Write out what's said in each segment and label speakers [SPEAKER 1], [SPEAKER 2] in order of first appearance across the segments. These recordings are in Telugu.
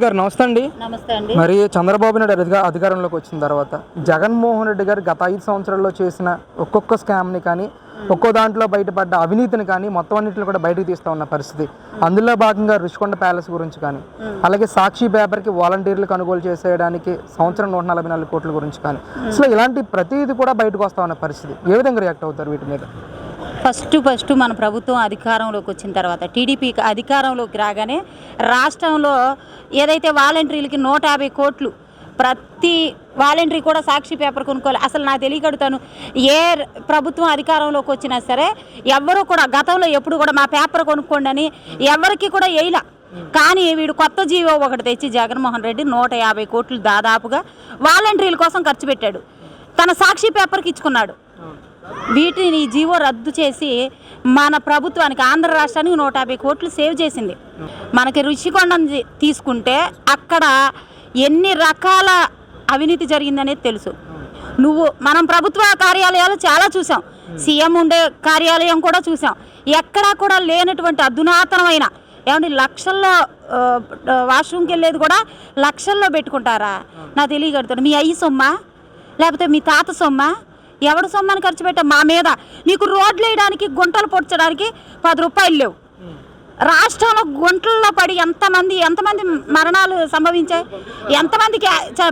[SPEAKER 1] గారు నమస్తే అండి.
[SPEAKER 2] నమస్తే అండి.
[SPEAKER 1] మరి చంద్రబాబు నాయుడు అధికారంలోకి వచ్చిన తర్వాత జగన్మోహన్ రెడ్డి గారు గత 5 సంవత్సరాల్లో చేసిన ఒక్కొక్క స్కామ్ని కానీ ఒక్కో దాంట్లో బయటపడ్డ అవినీతిని కానీ మొత్తం అన్నింటిని కూడా బయటకు తీస్తూ ఉన్న పరిస్థితి. అందులో భాగంగా రుషికొండ ప్యాలెస్ గురించి కానీ, అలాగే సాక్షి పేపర్కి వాలంటీర్లు కొనుగోలు చేసేయడానికి సంవత్సరం 144 కోట్ల గురించి కానీ, అసలు ఇలాంటి ప్రతిదీ కూడా బయటకు వస్తూ ఉన్న పరిస్థితి. ఏ విధంగా రియాక్ట్ అవుతారు వీటి మీద?
[SPEAKER 2] ఫస్ట్ మన ప్రభుత్వం అధికారంలోకి వచ్చిన తర్వాత టీడీపీ అధికారంలోకి రాగానే రాష్ట్రంలో ఏదైతే వాలంటీర్లకి 150 కోట్లు ప్రతి వాలంటరీ కూడా సాక్షి పేపర్ కొనుక్కోవాలి. అసలు నాకు తెలియకడుతాను, ఏ ప్రభుత్వం అధికారంలోకి వచ్చినా సరే ఎవరు కూడా గతంలో ఎప్పుడు కూడా మా పేపర్ కొనుక్కోండి అని ఎవరికి కూడా వేయలా. కానీ వీడు కొత్త జీవో ఒకటి తెచ్చి జగన్మోహన్ రెడ్డి 150 కోట్లు దాదాపుగా వాలంటీర్ల కోసం ఖర్చు పెట్టాడు. తన సాక్షి పేపర్కి ఇచ్చుకున్నాడు. వీటిని జీవో రద్దు చేసి మన ప్రభుత్వానికి ఆంధ్ర రాష్ట్రానికి 150 కోట్లు సేవ్ చేసింది. మనకి రుషికొండని తీసుకుంటే అక్కడ ఎన్ని రకాల అవినీతి జరిగిందనేది తెలుసు. మనం ప్రభుత్వ కార్యాలయాలు చాలా చూసాం, సీఎం ఉండే కార్యాలయం కూడా చూసాం. ఎక్కడా కూడా లేనటువంటి అధునాతనమైన ఏమంటే లక్షల్లో వాష్రూమ్కి వెళ్ళేది కూడా లక్షల్లో పెట్టుకుంటారా? నాకు తెలియగలుగుతాడు. మీ అయ్యి సొమ్మా లేకపోతే మీ తాత సొమ్మా? ఎవడు సొమ్మని ఖర్చు పెట్టా? మా మీద నీకు రోడ్లు వేయడానికి గుంటలు పొడ్చడానికి 10 రూపాయలు లేవు. రాష్ట్రంలో గుంటల్లో పడి ఎంతమంది మరణాలు సంభవించాయి, ఎంతమందికి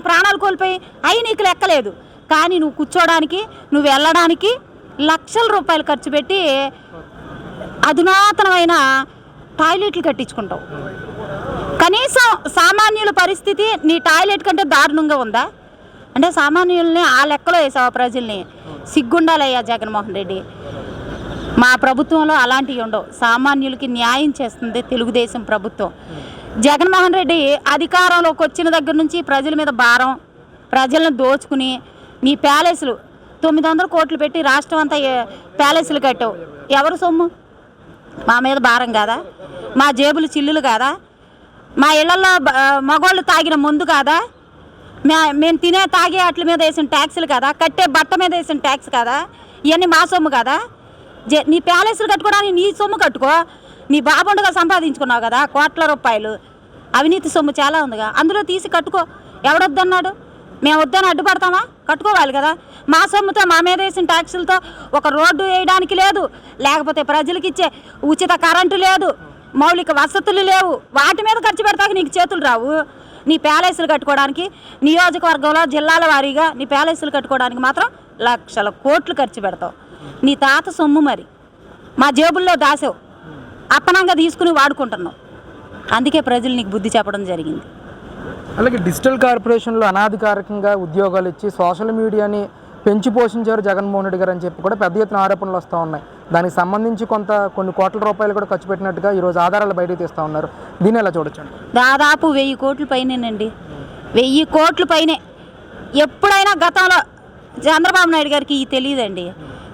[SPEAKER 2] ప్రాణాలు కోల్పోయి అవి నీకు లెక్కలేదు. కానీ నువ్వు కూర్చోడానికి, నువ్వు వెళ్ళడానికి లక్షల రూపాయలు ఖర్చు పెట్టి అధునాతనమైన టాయిలెట్లు కట్టించుకుంటావు. కనీసం సామాన్యుల పరిస్థితి నీ టాయిలెట్ కంటే దారుణంగా ఉందా? అంటే సామాన్యుల్ని ఆ లెక్కలో వేసావా ప్రజల్ని? సిగ్గుండాలయ్యా జగన్మోహన్ రెడ్డి. మా ప్రభుత్వంలో అలాంటివి ఉండవు. సామాన్యులకి న్యాయం చేస్తుంది తెలుగుదేశం ప్రభుత్వం. జగన్మోహన్ రెడ్డి అధికారంలోకి వచ్చిన దగ్గర నుంచి ప్రజల మీద భారం, ప్రజలను దోచుకుని నీ ప్యాలెస్లు 900 కోట్లు పెట్టి రాష్ట్రం అంతా ప్యాలెస్లు కట్టావు. ఎవరు సొమ్ము? మా మీద భారం కాదా? మా జేబులు చిల్లులు కాదా? మా ఇళ్లలో మగవాళ్ళు తాగిన ముందు కాదా? మేము తినే తాగే వాటి మీద వేసిన ట్యాక్సులు కదా? కట్టే బట్ట మీద వేసిన ట్యాక్స్ కదా? ఇవన్నీ మా సొమ్ము కదా? నీ ప్యాలెస్లు కట్టుకోవడానికి నీ సొమ్ము కట్టుకో. నీ బాబుండగా సంపాదించుకున్నావు కదా కోట్ల రూపాయలు. అవినీతి సొమ్ము చాలా ఉందిగా, అందులో తీసి కట్టుకో. ఎవడొద్దన్నాడు? మేము వద్దని అడ్డుపడతామా? కట్టుకోవాలి కదా. మా సొమ్ముతో మా మీద వేసిన ట్యాక్సులతో ఒక రోడ్డు వేయడానికి లేదు, లేకపోతే ప్రజలకు ఇచ్చే ఉచిత కరెంటు లేదు, మౌలిక వసతులు లేవు. వాటి మీద ఖర్చు పెడతాక నీకు చేతులు రావు. నీ ప్యాలెస్లు కట్టుకోవడానికి నియోజకవర్గంలో జిల్లాల వారీగా నీ ప్యాలెస్లు కట్టుకోవడానికి మాత్రం లక్షల కోట్లు ఖర్చు పెడతావు. నీ తాత సొమ్ము మరి మా జేబుల్లో దాసావు, అప్పనంగా తీసుకుని వాడుకుంటున్నావు. అందుకే ప్రజలు నీకు బుద్ధి చెప్పడం జరిగింది.
[SPEAKER 1] అలాగే డిజిటల్ కార్పొరేషన్లో అనాధికారికంగా ఉద్యోగాలు ఇచ్చి సోషల్ మీడియాని పెంచి పోషించారు జగన్మోహన్ రెడ్డి గారు అని చెప్పి కూడా పెద్ద ఎత్తున ఆరోపణలు వస్తూ ఉన్నాయి. దానికి సంబంధించి కొన్ని కోట్ల రూపాయలు కూడా ఖర్చు పెట్టినట్టుగా ఈరోజు ఆధారాలు బయటకు తీస్తూ ఉన్నారు. దీన్ని ఎలా చూడొచ్చండి?
[SPEAKER 2] దాదాపు 1000 కోట్ల పైనేనండి. 1000 కోట్ల పైనే. ఎప్పుడైనా గతంలో చంద్రబాబు నాయుడు గారికి తెలియదండి.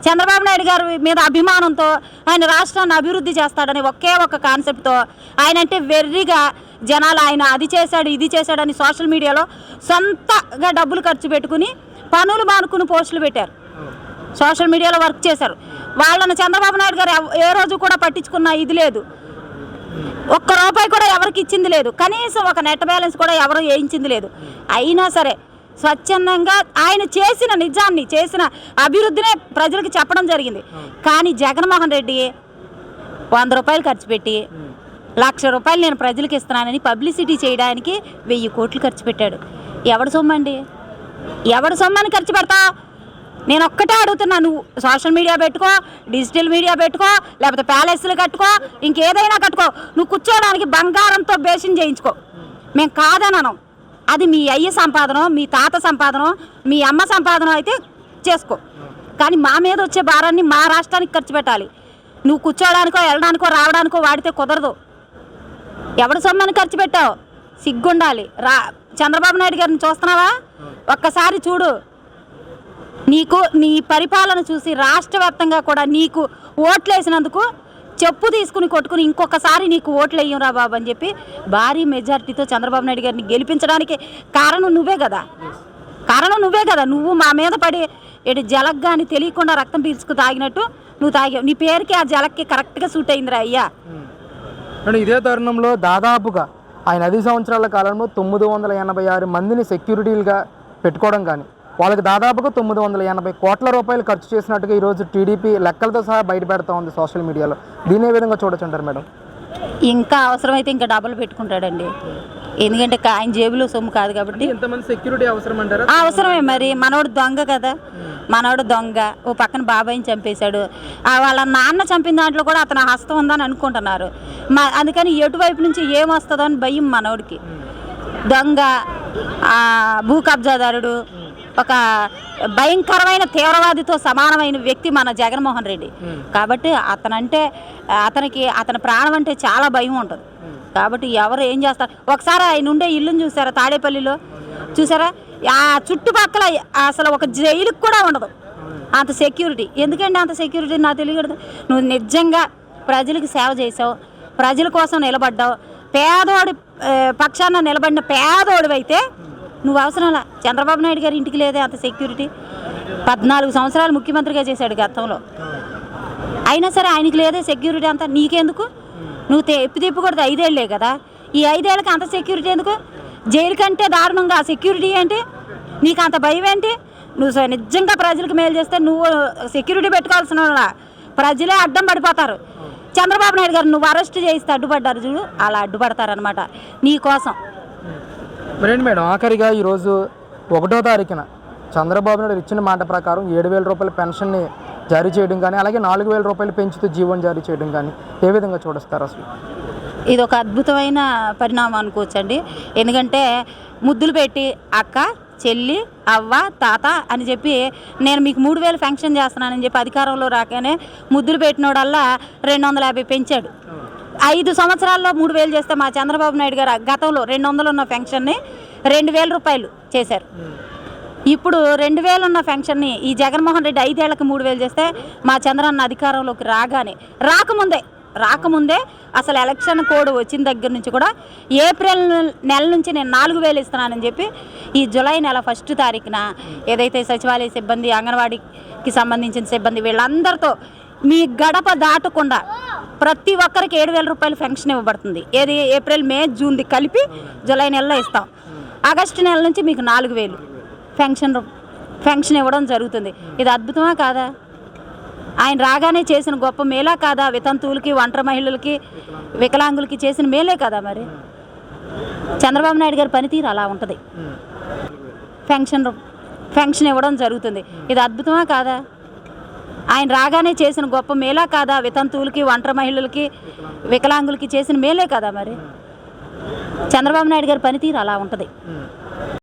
[SPEAKER 2] చంద్రబాబు నాయుడు గారి మీద అభిమానంతో ఆయన రాష్ట్రాన్ని అభివృద్ధి చేస్తాడని ఒకే ఒక కాన్సెప్ట్తో ఆయన అంటే వెర్రిగా జనాలు ఆయన అది చేశాడు ఇది చేశాడని సోషల్ మీడియాలో సొంతగా డబ్బులు ఖర్చు పెట్టుకుని పనులు మానుకుని పోస్టులు పెట్టారు. సోషల్ మీడియాలో వర్క్ చేశారు. వాళ్ళని చంద్రబాబు నాయుడు గారు ఏ రోజు కూడా పట్టించుకున్న ఇది లేదు. ఒక్క రూపాయి కూడా ఎవరికి ఇచ్చింది లేదు. కనీసం ఒక నెట్ బ్యాలెన్స్ కూడా ఎవరు వేయించింది లేదు. అయినా సరే స్వచ్ఛందంగా ఆయన చేసిన నిజాన్ని చేసిన అభివృద్ధినే ప్రజలకు చెప్పడం జరిగింది. కానీ జగన్మోహన్ రెడ్డి 100 రూపాయలు ఖర్చు పెట్టి 1,00,000 రూపాయలు నేను ప్రజలకు ఇస్తున్నానని పబ్లిసిటీ చేయడానికి 1000 కోట్లు ఖర్చు పెట్టాడు. ఎవడు సొమ్మండి? ఎవడు సొమ్మని ఖర్చు పెడతా? నేను ఒక్కటే అడుగుతున్నా, నువ్వు సోషల్ మీడియా పెట్టుకో, డిజిటల్ మీడియా పెట్టుకో, లేకపోతే ప్యాలెస్లు కట్టుకో, ఇంకేదైనా కట్టుకో. నువ్వు కూర్చోడానికి బంగారంతో బేషన్ చేయించుకో, మేము కాదనను. అది మీ అయ్య సంపాదన, మీ తాత సంపాదన, మీ అమ్మ సంపాదన అయితే చేసుకో. కానీ మా మీద వచ్చే భారాన్ని మా రాష్ట్రానికి ఖర్చు పెట్టాలి. నువ్వు కూర్చోడానికో వెళ్ళడానికో రావడానికో వాడితే కుదరదు. ఎవడు సొమ్మని ఖర్చు పెట్టావు? సిగ్గుండాలి. చంద్రబాబు నాయుడు గారిని చూస్తున్నావా? ఒక్కసారి చూడు. నీ పరిపాలన చూసి రాష్ట్ర వ్యాప్తంగా కూడా నీకు ఓట్లు వేసినందుకు చెప్పు తీసుకుని కొట్టుకుని ఇంకొకసారి నీకు ఓట్లు వేయంరా బాబు అని చెప్పి భారీ మెజార్టీతో చంద్రబాబు నాయుడు గారిని గెలిపించడానికి కారణం నువ్వే కదా. నువ్వు మా మీద పడి జలగ్గాని తెలియకుండా రక్తం పీల్చుకు తాగినట్టు నువ్వు తాగావు. నీ పేరుకి ఆ జలక్కి కరెక్ట్గా సూట్ అయిందిరా అయ్యా.
[SPEAKER 1] ఇదే తరుణంలో దాదాపుగా ఆయన 10 సంవత్సరాల కాలంలో 986 మందిని సెక్యూరిటీలుగా పెట్టుకోవడం కానీ, వాళ్ళకి దాదాపుగా 980 కోట్ల రూపాయలు ఖర్చు చేసినట్టుగా ఈరోజు టీడీపీ లెక్కలతో సహా బయటపెడతా ఉంది సోషల్ మీడియాలో. దీన్ని ఏ విధంగా చూడొచ్చుంటారు మేడం?
[SPEAKER 2] ఇంకా అవసరమైతే ఇంకా డబ్బులు పెట్టుకుంటాడండి, ఎందుకంటే ఆయన జేబులో సొమ్ము కాదు కాబట్టి.
[SPEAKER 1] ఎంతమంది సెక్యూరిటీ అవసరం అంటారా?
[SPEAKER 2] అవసరమే మరి, మనోడు దొంగ కదా, మనోడు దొంగ. ఓ పక్కన బాబాయిని చంపేశాడు, వాళ్ళ నాన్న చంపిన దాంట్లో కూడా అతను హస్తం ఉందని అనుకుంటున్నారు. అందుకని ఎటువైపు నుంచి ఏమొస్తుందో అని భయం మనోడికి. దొంగ, భూ కబ్జాదారుడు, ఒక భయంకరమైన తీవ్రవాదితో సమానమైన వ్యక్తి మన జగన్మోహన్ రెడ్డి. కాబట్టి అతని ప్రాణం అంటే చాలా భయం ఉంటుంది. కాబట్టి ఎవరు ఏం చేస్తారు? ఒకసారి ఆయన ఉండే ఇల్లుని చూసారా, తాడేపల్లిలో చూసారా? ఆ చుట్టుపక్కల అసలు ఒక జైలుకి కూడా ఉండదు అంత సెక్యూరిటీ. ఎందుకంటే అంత సెక్యూరిటీ నాకు తెలియదు. నువ్వు నిజంగా ప్రజలకు సేవ చేసావు, ప్రజల కోసం నిలబడ్డావు, పేదోడి పక్షాన నిలబడిన పేదోడివైతే నువ్వు అవసరంలా. చంద్రబాబు నాయుడు గారి ఇంటికి లేదే అంత సెక్యూరిటీ. 14 సంవత్సరాలు ముఖ్యమంత్రిగా చేశాడు గతంలో, అయినా సరే ఆయనకి లేదే సెక్యూరిటీ అంతా. నీకెందుకు? నువ్వు తిప్పు కొడితే 5 ఏళ్ళే కదా, ఈ 5 ఏళ్ళకి అంత సెక్యూరిటీ ఎందుకు? జైలు కంటే దారుణంగా సెక్యూరిటీ ఏంటి? నీకు అంత భయం ఏంటి? నువ్వు నిజంగా ప్రజలకు మేలు చేస్తే నువ్వు సెక్యూరిటీ పెట్టుకోవాల్సిన ప్రజలే అడ్డం పడిపోతారు. చంద్రబాబు నాయుడు గారు నువ్వు అరెస్ట్ చేయిస్తే అడ్డుపడ్డారు చూడు, అలా అడ్డుపడతారనమాట నీ కోసం.
[SPEAKER 1] మరేంటి మేడం, ఆఖరిగా ఈరోజు 1వ తారీఖున చంద్రబాబు నాయుడు ఇచ్చిన మాట ప్రకారం 7,000 రూపాయల పెన్షన్ని జారీ చేయడం కానీ, అలాగే 4,000 రూపాయలు పెంచుతూ జీవోని జారీ చేయడం కానీ ఏ విధంగా చూడొస్తారు అసలు?
[SPEAKER 2] ఇది ఒక అద్భుతమైన పరిణామం అనుకోవచ్చండి. ఎందుకంటే ముద్దులు పెట్టి అక్క, చెల్లి, అవ్వ, తాత అని చెప్పి నేను మీకు 3,000 ఫంక్షన్ చేస్తున్నానని చెప్పి అధికారంలో రాగానే ముద్దులు పెట్టినోడల్లా 250 పెంచాడు. 5 సంవత్సరాల్లో 3,000 చేస్తే మా చంద్రబాబు నాయుడు గారు గతంలో 200 ఉన్న ఫంక్షన్ని 2,000 రూపాయలు చేశారు. ఇప్పుడు 2,000 ఉన్న ఫంక్షన్ని ఈ జగన్మోహన్ రెడ్డి 5 ఏళ్లకు 3,000 చేస్తే మా చంద్రన్న అధికారంలోకి రాకముందే అసలు ఎలక్షన్ కోడ్ వచ్చిన దగ్గర నుంచి కూడా ఏప్రిల్ నెల నుంచి నేను 4,000 ఇస్తున్నానని చెప్పి ఈ జూలై నెల 1వ తారీఖున ఏదైతే సచివాలయ సిబ్బంది, అంగన్వాడీకి సంబంధించిన సిబ్బంది వీళ్ళందరితో మీ గడప దాటకుండా ప్రతి ఒక్కరికి 7,000 రూపాయలు ఫంక్షన్ ఇవ్వబడుతుంది. ఏది ఏప్రిల్, మే, జూన్ది కలిపి జూలై నెలలో ఇస్తాం. ఆగస్టు నెల నుంచి మీకు 4,000 ఫంక్షన్ ఇవ్వడం జరుగుతుంది. ఇది అద్భుతమా కాదా? ఆయన రాగానే చేసిన గొప్ప మేలా కాదా? వితంతువులకి, ఒంటరి మహిళలకి, వికలాంగులకి చేసిన మేలే కదా. మరి చంద్రబాబు నాయుడు గారి పనితీరు అలా ఉంటుంది. ఫంక్షన్ ఇవ్వడం జరుగుతుంది. ఇది అద్భుతమా కాదా? ఆయన రాగానే చేసిన గొప్ప మేలా కాదా? వితంతువులకి, ఒంటరి మహిళలకి, వికలాంగులకి చేసిన మేలే కదా. మరి చంద్రబాబు నాయుడు గారి పనితీరు అలా ఉంటుంది.